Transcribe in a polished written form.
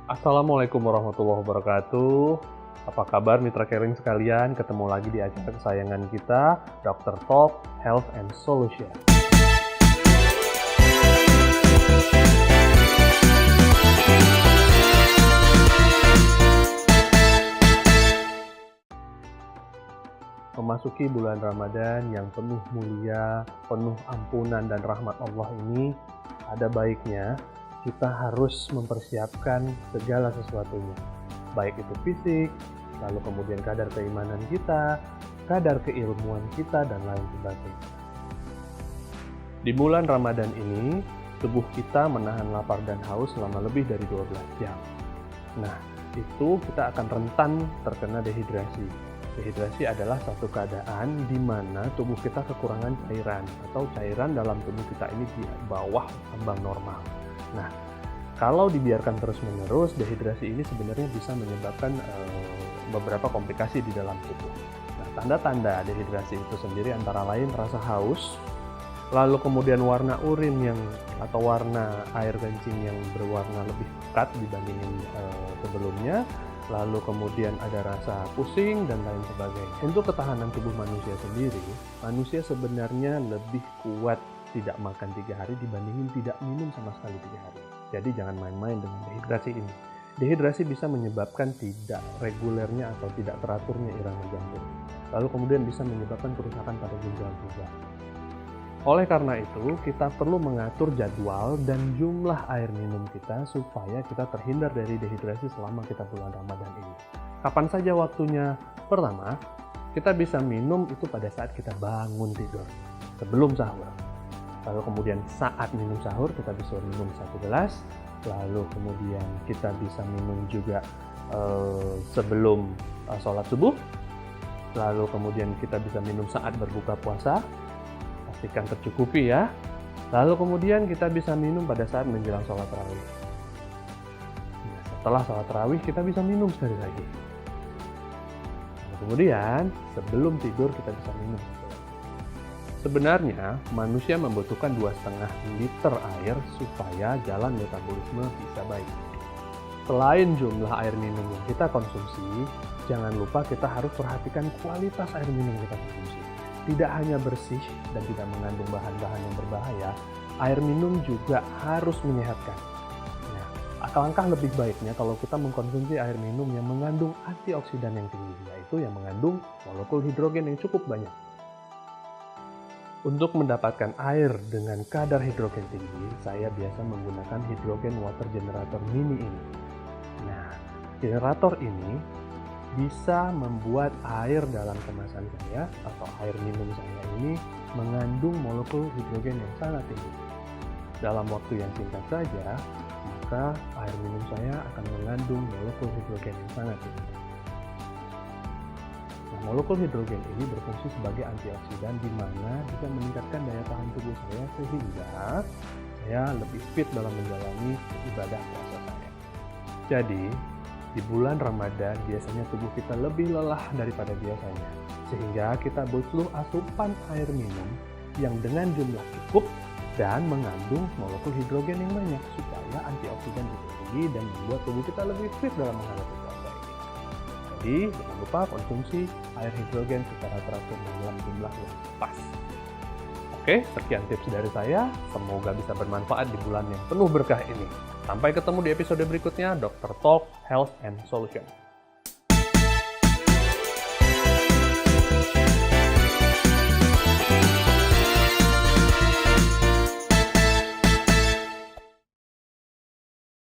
Assalamualaikum warahmatullahi wabarakatuh. Apa kabar mitra caring sekalian? Ketemu lagi di acara kesayangan kita, Dr. Talk Health and Solution. Memasuki bulan Ramadan yang penuh mulia, penuh ampunan dan rahmat Allah ini, ada baiknya kita harus mempersiapkan segala sesuatunya. Baik itu fisik, lalu kemudian kadar keimanan kita, kadar keilmuan kita, dan lain sebagainya. Di bulan Ramadan ini, tubuh kita menahan lapar dan haus selama lebih dari 12 jam. Nah, itu kita akan rentan terkena dehidrasi. Dehidrasi adalah satu keadaan di mana tubuh kita kekurangan cairan atau cairan dalam tubuh kita ini di bawah ambang normal. Nah, kalau dibiarkan terus-menerus, dehidrasi ini sebenarnya bisa menyebabkan beberapa komplikasi di dalam tubuh. Nah, tanda-tanda dehidrasi itu sendiri antara lain rasa haus, lalu kemudian warna urin atau warna air kencing yang berwarna lebih pekat dibandingin sebelumnya, lalu kemudian ada rasa pusing dan lain sebagainya. Untuk ketahanan tubuh manusia sendiri, manusia sebenarnya lebih kuat tidak makan 3 hari dibandingin tidak minum sama sekali 3 hari. Jadi jangan main-main dengan dehidrasi ini. Dehidrasi bisa menyebabkan tidak regulernya atau tidak teraturnya irama jantung. Lalu kemudian bisa menyebabkan kerusakan pada ginjal-ginjal. Oleh karena itu, kita perlu mengatur jadwal dan jumlah air minum kita supaya kita terhindar dari dehidrasi selama kita bulan Ramadan ini. Kapan saja waktunya? Pertama, kita bisa minum itu pada saat kita bangun tidur, sebelum sahur. Lalu kemudian saat minum sahur kita bisa minum 1 gelas. Lalu kemudian kita bisa minum juga sebelum sholat subuh. Lalu kemudian kita bisa minum saat berbuka puasa. Pastikan tercukupi ya. Lalu kemudian kita bisa minum pada saat menjelang sholat tarawih. Nah, setelah sholat tarawih kita bisa minum sekali lagi. Lalu kemudian sebelum tidur kita bisa minum. Sebenarnya manusia membutuhkan 2,5 liter air supaya jalan metabolisme bisa baik. Selain jumlah air minum yang kita konsumsi, jangan lupa kita harus perhatikan kualitas air minum yang kita konsumsi. Tidak hanya bersih dan tidak mengandung bahan-bahan yang berbahaya, air minum juga harus menyehatkan. Nah, alangkah lebih baiknya kalau kita mengkonsumsi air minum yang mengandung antioksidan yang tinggi, yaitu yang mengandung molekul hidrogen yang cukup banyak. Untuk mendapatkan air dengan kadar hidrogen tinggi, saya biasa menggunakan hidrogen water generator mini ini. Nah, generator ini bisa membuat air dalam kemasan saya atau air minum saya ini mengandung molekul hidrogen yang sangat tinggi. Dalam waktu yang singkat saja, maka air minum saya akan mengandung molekul hidrogen yang sangat tinggi. Nah, molekul hidrogen ini berfungsi sebagai antioksidan di mana bisa meningkatkan daya tahan tubuh saya sehingga saya lebih fit dalam menjalani ibadah puasa saya. Jadi, di bulan Ramadan biasanya tubuh kita lebih lelah daripada biasanya, sehingga kita butuh asupan air minum yang dengan jumlah cukup dan mengandung molekul hidrogen yang banyak supaya antioksidan juga tinggi dan membuat tubuh kita lebih fit dalam menghadapi puasa ini. Jadi jangan lupa konsumsi air hidrogen secara teratur dalam jumlah yang pas. Oke, sekian tips dari saya. Semoga bisa bermanfaat di bulan yang penuh berkah ini. Sampai ketemu di episode berikutnya, Dr. Talk Health and Solution.